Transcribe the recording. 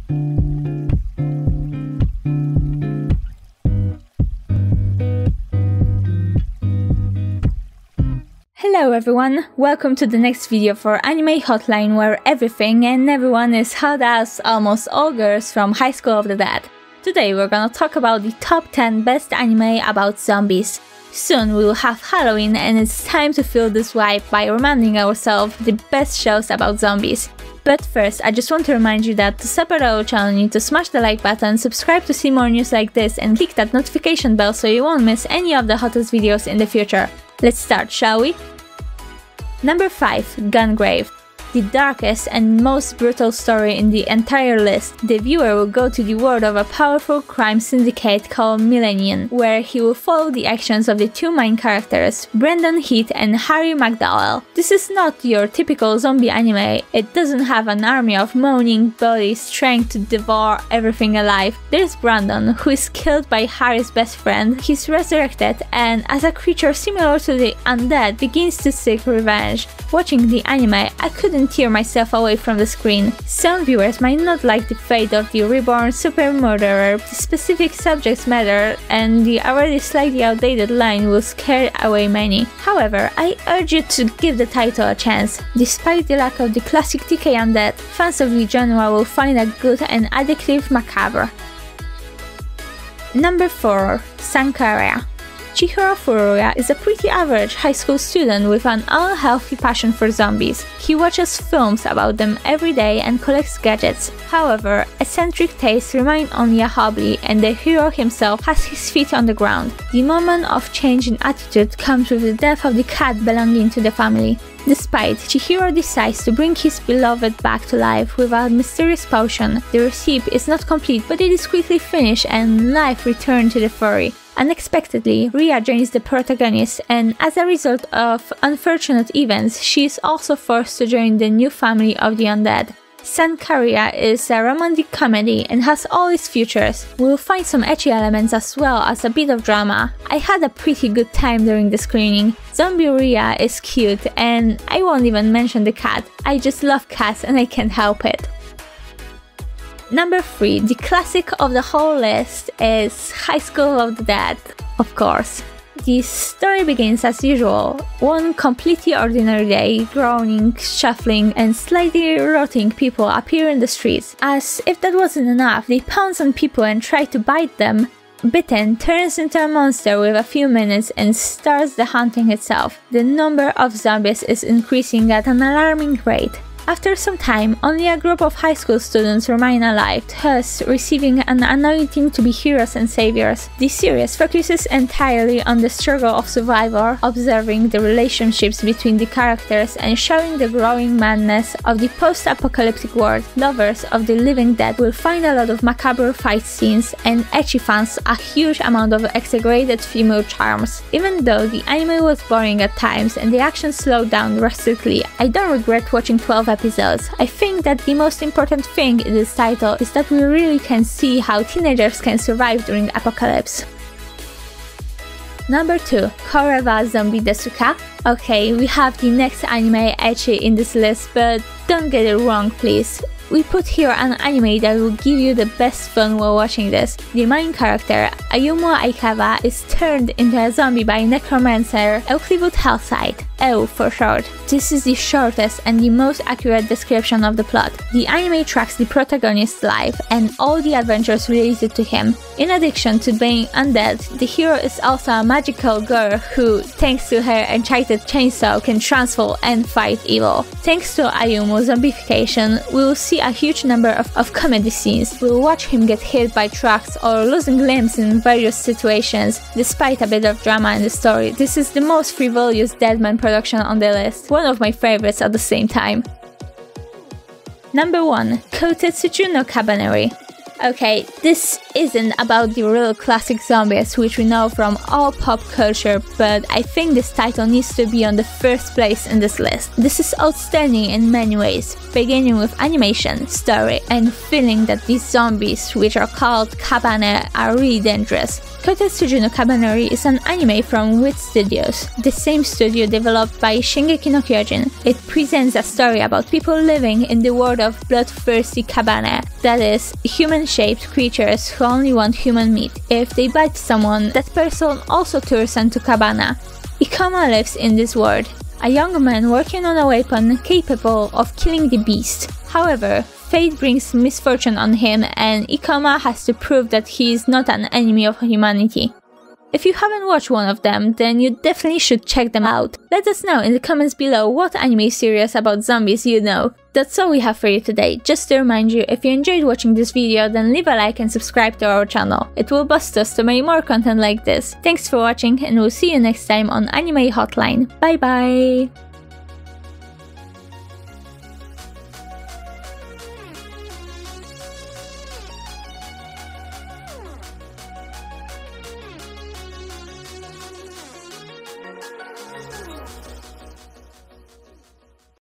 Hello everyone, welcome to the next video for Anime Hotline, where everything and everyone is hot as almost all girls from High School of the Dead. Today we're gonna talk about the top 10 best anime about zombies. Soon we will have Halloween and it's time to feel this vibe by reminding ourselves the best shows about zombies. But first, I just want to remind you that to support our channel you need to smash the like button, subscribe to see more news like this and click that notification bell so you won't miss any of the hottest videos in the future. Let's start, shall we? Number 5. Gungrave. The darkest and most brutal story in the entire list. The viewer will go to the world of a powerful crime syndicate called Millennium, where he will follow the actions of the two main characters, Brendan Heath and Harry McDowell. This is not your typical zombie anime. It doesn't have an army of moaning bodies trying to devour everything alive. There's Brandon, who is killed by Harry's best friend. He's resurrected and, as a creature similar to the undead, begins to seek revenge. Watching the anime, I couldn't tear myself away from the screen. Some viewers might not like the fate of the reborn super murderer, the specific subject matter and the already slightly outdated line will scare away many. However, I urge you to give the title a chance. Despite the lack of the classic TK undead, fans of the genre will find a good and addictive macabre. Number 4. Sankaria. Chihiro Furuya is a pretty average high school student with an unhealthy passion for zombies. He watches films about them every day and collects gadgets. However, eccentric tastes remain only a hobby and the hero himself has his feet on the ground. The moment of change in attitude comes with the death of the cat belonging to the family. Despite, Chihiro decides to bring his beloved back to life with a mysterious potion. The recipe is not complete, but it is quickly finished and life returns to the furry. Unexpectedly, Ria joins the protagonist, and as a result of unfortunate events, she is also forced to join the new family of the undead. Sankaria is a romantic comedy and has all its features. We'll find some ecchi elements as well as a bit of drama. I had a pretty good time during the screening. Zombie Ria is cute and I won't even mention the cat. I just love cats and I can't help it. Number 3, the classic of the whole list is High School of the Dead, of course. The story begins as usual. One completely ordinary day, groaning, shuffling, and slightly rotting people appear in the streets. As if that wasn't enough, they pounce on people and try to bite them. Bitten turns into a monster with a few minutes and starts the hunting itself. The number of zombies is increasing at an alarming rate. After some time, only a group of high school students remain alive, thus receiving an anointing to be heroes and saviors. The series focuses entirely on the struggle of survival, observing the relationships between the characters and showing the growing madness of the post-apocalyptic world. Lovers of the living dead will find a lot of macabre fight scenes and ecchi fans a huge amount of exaggerated female charms. Even though the anime was boring at times and the action slowed down drastically, I don't regret watching 12 episodes. I think that the most important thing in this title is that we really can see how teenagers can survive during the apocalypse. Number 2. Koreva Zombie Desuka. Okay, we have the next anime ecchi in this list, but don't get it wrong please. We put here an anime that will give you the best fun while watching this. The main character, Ayumu Aikawa, is turned into a zombie by necromancer Euclid Hellside, EU for short. This is the shortest and the most accurate description of the plot. The anime tracks the protagonist's life and all the adventures related to him. In addition to being undead, the hero is also a magical girl who, thanks to her enchanted chainsaw, can transform and fight evil. Thanks to Ayumu's zombification, we will see a huge number of comedy scenes. We'll watch him get hit by trucks or losing limbs in various situations. Despite a bit of drama in the story, this is the most frivolous Deadman production on the list, one of my favorites at the same time. Number 1. Kotetsuju no Kabaneri. Okay, this isn't about the real classic zombies which we know from all pop culture, but I think this title needs to be on the first place in this list. This is outstanding in many ways, beginning with animation, story, and feeling that these zombies, which are called kabane, are really dangerous. Kotetsuju no Kabaneri is an anime from Wit Studios, the same studio developed by Shingeki no Kyojin. It presents a story about people living in the world of bloodthirsty kabane. that is, human-shaped creatures who only want human meat. If they bite someone, that person also turns into Cabana. Ikoma lives in this world, a young man working on a weapon capable of killing the beast. However, fate brings misfortune on him and Ikoma has to prove that he is not an enemy of humanity. If you haven't watched one of them, then you definitely should check them out. Let us know in the comments below what anime series about zombies you know. That's all we have for you today. Just to remind you, if you enjoyed watching this video, then leave a like and subscribe to our channel. It will boost us to make more content like this. Thanks for watching and we'll see you next time on Anime Hotline. Bye bye!